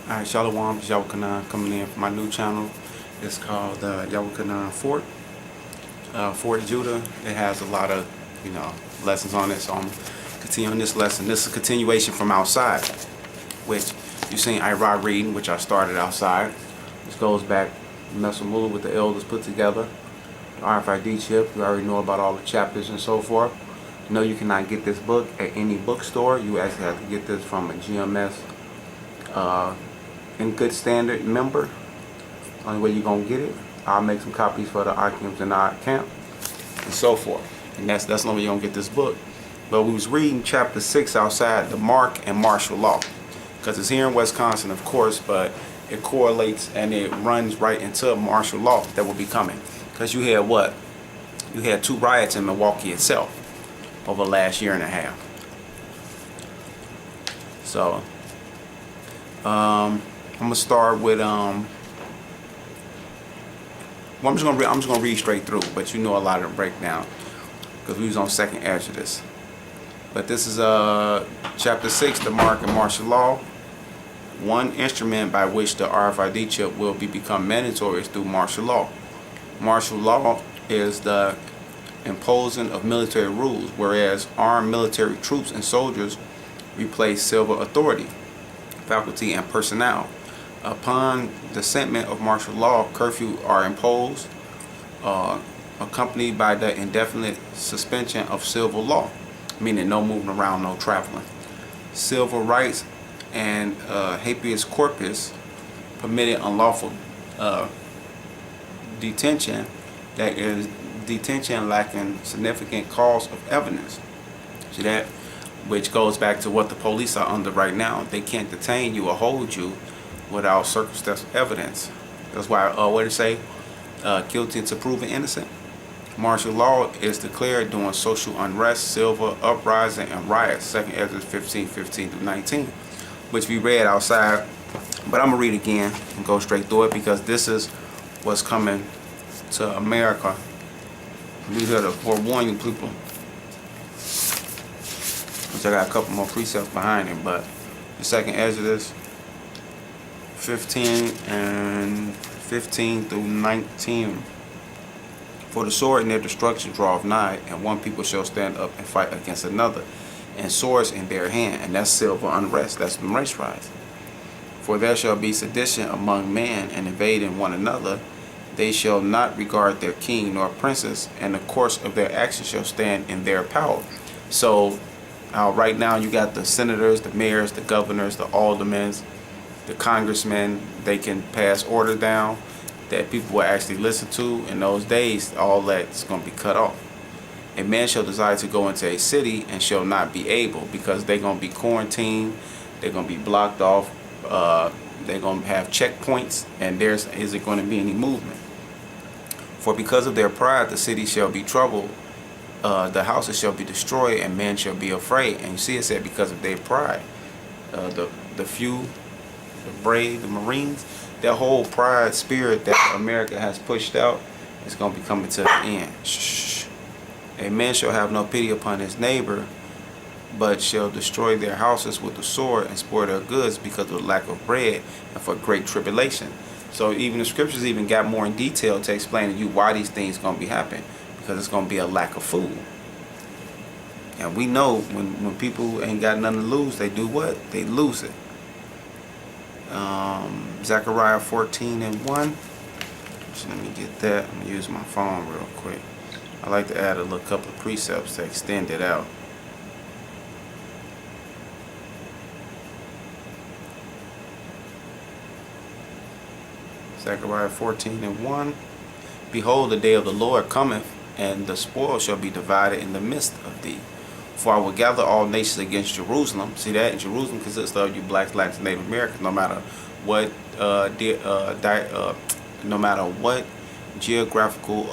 Alright, Shalom, Yahukanan coming in from my new channel. It's called Yahukanan Fort. Fort Judah. It has a lot of, lessons on it. So I'm continuing this lesson. This is a continuation from outside, which you seen Ira reading, which I started outside. This goes back Mesamula with the elders put together. The RFID chip. You already know about all the chapters and so forth. You know you cannot get this book at any bookstore. You actually have to get this from a GMS in good standard member. Only way you're gonna get it. I'll make some copies for the Akims in our camp and so forth. And that's the only way you're gonna get this book. But we was reading chapter 6 outside, the Mark and martial law, because it's here in Wisconsin, of course, but it correlates and it runs right into martial law that will be coming. Because you had what? You had 2 riots in Milwaukee itself over the last year and a half. So I'm gonna start with I'm just gonna read straight through, but you know a lot of the breakdown because we was on second Exodus. But this is chapter 6, the Mark and martial law. One instrument by which the RFID chip will become mandatory is through martial law. Martial law is the imposing of military rules, whereas armed military troops and soldiers replace civil authority, faculty, and personnel. Upon the sentiment of martial law, curfew are imposed, accompanied by the indefinite suspension of civil law, meaning no moving around, no traveling. Civil rights and habeas corpus permitted unlawful detention, that is detention lacking significant cause of evidence. See that? Which goes back to what the police are under right now. They can't detain you or hold you without circumstantial evidence. That's why, what did it say? Guilty until proven innocent. Martial law is declared during social unrest, civil uprising, and riots. 2nd Exodus 15:15 through 19, which we read outside. But I'm gonna read again and go straight through it because this is what's coming to America. We here to forewarn you people. Which I got a couple more precepts behind it, but the 2nd Exodus 15 through 19. For the sword and their destruction draweth nigh, and one people shall stand up and fight against another, and swords in their hand, and that's civil unrest, that's the race riots. For there shall be sedition among men, and invading one another. They shall not regard their king nor princes, and the course of their action shall stand in their power. So right now you got the senators, the mayors, the governors, the aldermen, the congressmen. They can pass orders down that people will actually listen to. In those days, all that's going to be cut off. A man shall desire to go into a city and shall not be able, because they're going to be quarantined, they're going to be blocked off, they're going to have checkpoints, and isn't going to be any movement. For because of their pride, the city shall be troubled, the houses shall be destroyed, and men shall be afraid. And you see it said because of their pride. The few, the brave, the Marines, that whole pride spirit that America has pushed out is going to be coming to the end. Shh. A man shall have no pity upon his neighbor, but shall destroy their houses with the sword and spoil their goods because of the lack of bread and for great tribulation. So even the scriptures even got more in detail to explain to you why these things going to be happening, because it's going to be a lack of food. And we know when people ain't got nothing to lose, they do what? They lose it. Zechariah 14:1. So let me get that. I'm going to use my phone real quick. I like to add a little couple of precepts to extend it out. Zechariah 14:1. Behold, the day of the Lord cometh, and the spoil shall be divided in the midst of thee. For I will gather all nations against Jerusalem. See that? And Jerusalem consists of you blacks, Latins, Native Americans, no matter what no matter what geographical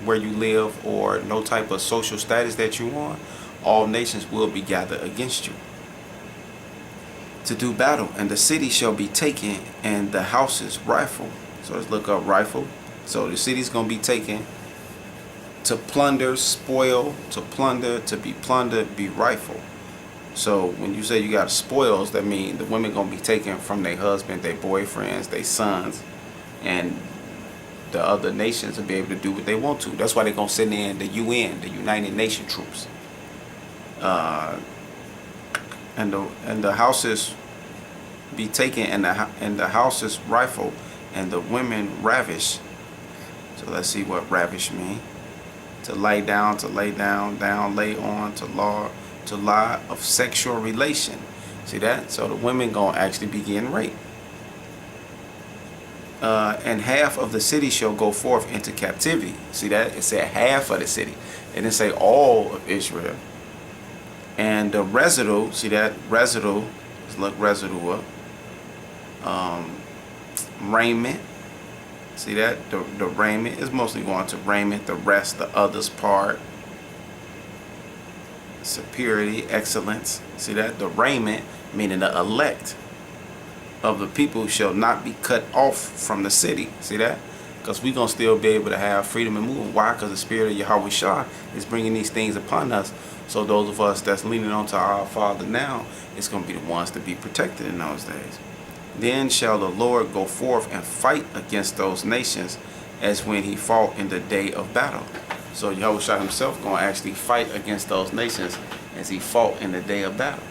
where you live, or no type of social status that you on, all nations will be gathered against you to do battle, and the city shall be taken, and the houses rifled. So let's look up rifle. So the city's gonna be taken, to plunder, spoil, to plunder, to be plundered, be rifled. So when you say you got spoils, that means the women gonna be taken from their husband, their boyfriends, their sons, and the other nations will be able to do what they want to. That's why they're gonna send in the UN, the United Nations troops, and the houses be taken, and the houses rifled, and the women ravished. So let's see what ravish mean. To lay down, down, lay on, to lie of sexual relation. See that? So the women gonna actually be getting raped. And half of the city shall go forth into captivity. See that? It said half of the city. It didn't say all of Israel. And the residue, see that? Residue, let's look residue up. Raiment. See that? The raiment is mostly going to raiment. The rest, the others part. Superiority, excellence. See that? The raiment, meaning the elect of the people, shall not be cut off from the city. See that? Because we're going to still be able to have freedom and move. Why? Because the spirit of Yahweh Shah is bringing these things upon us. So those of us that's leaning on to our Father now, it's going to be the ones to be protected in those days. Then shall the Lord go forth and fight against those nations as when he fought in the day of battle. So Yahweh Shah himself going to actually fight against those nations as he fought in the day of battle.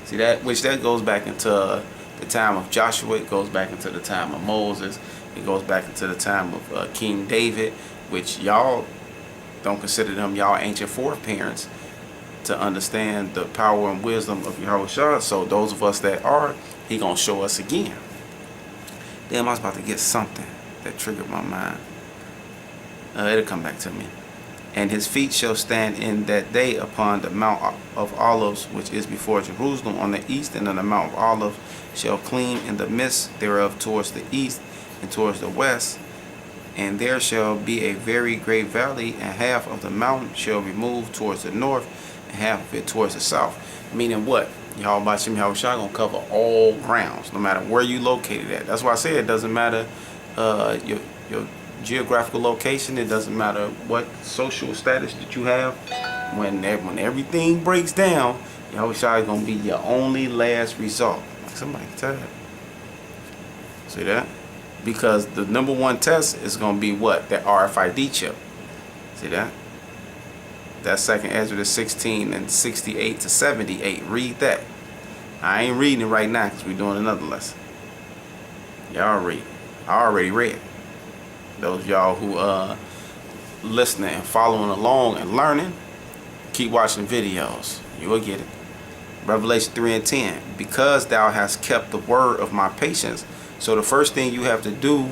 See that? Which that goes back into the time of Joshua. It goes back into the time of Moses. It goes back into the time of King David, which y'all don't consider them y'all ancient foreparents to understand the power and wisdom of Yahweh Shah. So those of us that are, he gonna show us again. Damn, I was about to get something that triggered my mind. It'll come back to me. And his feet shall stand in that day upon the Mount of Olives, which is before Jerusalem on the east, and on the Mount of Olives shall clean in the midst thereof towards the east and towards the west. And there shall be a very great valley, and half of the mountain shall remove towards the north, and half of it towards the south. Meaning what? Yahweh Shah gonna cover all grounds, no matter where you located at. That's why I say it doesn't matter your geographical location. It doesn't matter what social status that you have. When everything breaks down, Yahweh Shah is gonna be your only last resort. Like somebody can tell that. See that? Because the number one test is gonna be what? That RFID chip. See that? That's 2nd Ezra 16 and 68 to 78. Read that. I ain't reading it right now because we're doing another lesson. Y'all read. I already read. Those of y'all who listening and following along and learning, keep watching videos. You will get it. Revelation 3 and 10. Because thou hast kept the word of my patience. So the first thing you have to do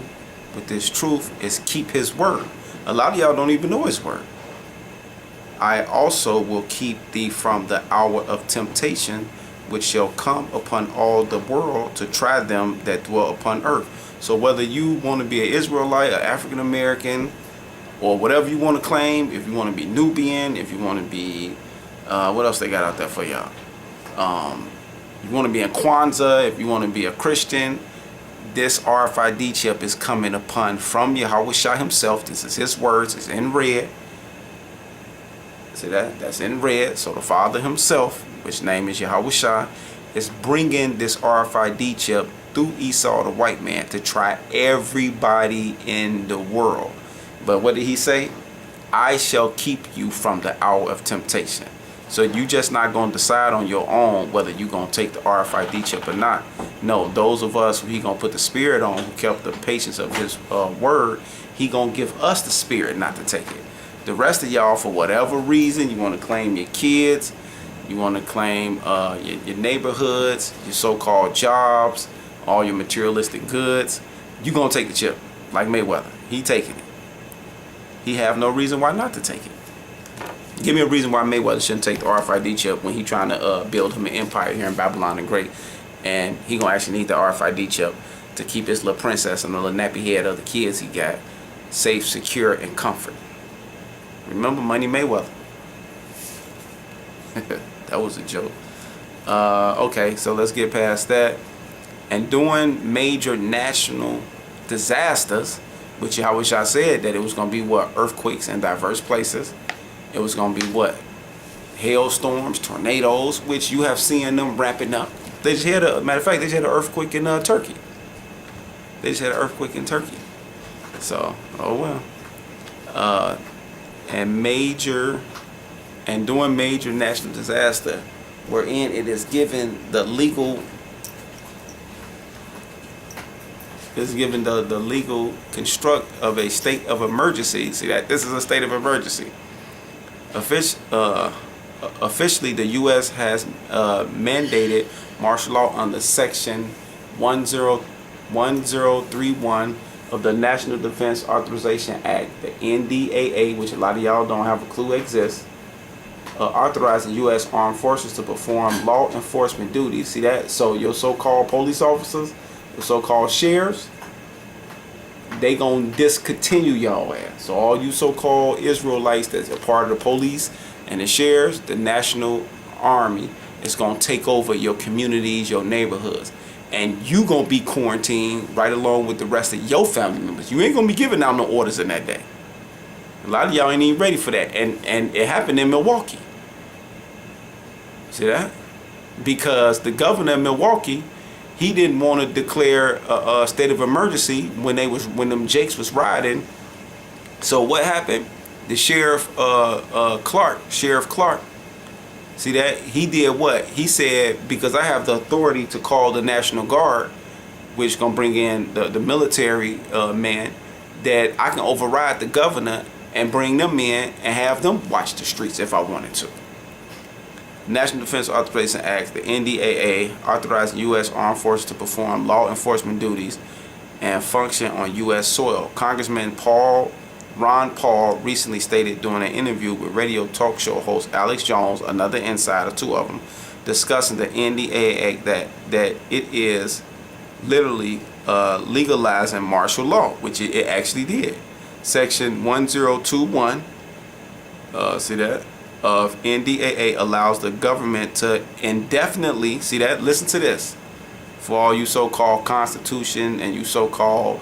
with this truth is keep his word. A lot of y'all don't even know his word. I also will keep thee from the hour of temptation, which shall come upon all the world to try them that dwell upon earth. So whether you want to be an Israelite, an African American, or whatever you want to claim, if you want to be Nubian, if you want to be, what else they got out there for y'all? You want to be in Kwanzaa, if you want to be a Christian, this RFID chip is coming upon from Yahweh Shah himself. This is his words. It's in red. See that? That's in red. So the Father himself, which name is Yahweh Shah, is bringing this RFID chip through Esau, the white man, to try everybody in the world. But what did he say? I shall keep you from the hour of temptation. So you just not going to decide on your own whether you're going to take the RFID chip or not. No, those of us who he going to put the spirit on, who kept the patience of his word, he going to give us the spirit not to take it. The rest of y'all, for whatever reason, you want to claim your kids, you want to claim your neighborhoods, your so-called jobs, all your materialistic goods, you going to take the chip like Mayweather. He taking it. He have no reason why not to take it. Give me a reason why Mayweather shouldn't take the RFID chip when he trying to build him an empire here in Babylon the Great, and he gonna actually need the RFID chip to keep his little princess and the little nappy head of the kids he got safe, secure, and comfort. Remember Money Mayweather. That was a joke. Okay, so let's get past that. And during major national disasters, which Yahweh Shah said that it was going to be what? Earthquakes in diverse places. It was going to be what? hailstorms, tornadoes, which you have seen them ramping up. They just had matter of fact, they just had an earthquake in Turkey. They just had an earthquake in Turkey. So, oh well. And doing major national disaster, wherein it is given the legal construct of a state of emergency. See that this is a state of emergency. Officially, the U.S. has mandated martial law under Section 1031 of the National Defense Authorization Act, the NDAA, which a lot of y'all don't have a clue exists, authorizing U.S. Armed Forces to perform law enforcement duties. See that? So your so-called police officers, the so-called sheriffs, they gonna discontinue y'all ass. So all you so-called Israelites that's a part of the police and the sheriffs, the National Army is gonna take over your communities, your neighborhoods, and you gonna be quarantined right along with the rest of your family members. You ain't gonna be giving out no orders in that day. A lot of y'all ain't even ready for that, and it happened in Milwaukee. See that? Because the governor of Milwaukee, he didn't want to declare a state of emergency when them Jakes was riding. So what happened? The Sheriff Clark, see that? He did what? He said, because I have the authority to call the National Guard, which gonna bring in the military man, that I can override the governor and bring them in and have them watch the streets if I wanted to. National Defense Authorization Act, the NDAA, authorizing U.S. Armed Forces to perform law enforcement duties and function on U.S. soil. Congressman Ron Paul recently stated during an interview with radio talk show host Alex Jones, another insider, two of them, discussing the NDAA that it is literally legalizing martial law, which it actually did. Section 1021, see that, of NDAA allows the government to indefinitely, see that, listen to this, for all you so-called Constitution and you so-called,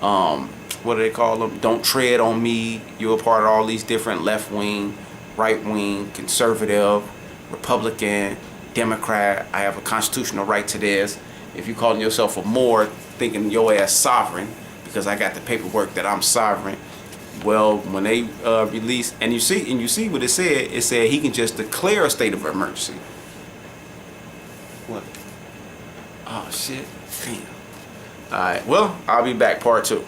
what do they call them, don't tread on me, you're a part of all these different left-wing, right-wing, conservative, Republican, Democrat, I have a constitutional right to this. If you calling yourself a Moor, thinking your ass sovereign, because I got the paperwork that I'm sovereign. Well, when they release, and you see what it said he can just declare a state of emergency. What? Oh shit. Damn. Alright, well, I'll be back, part 2.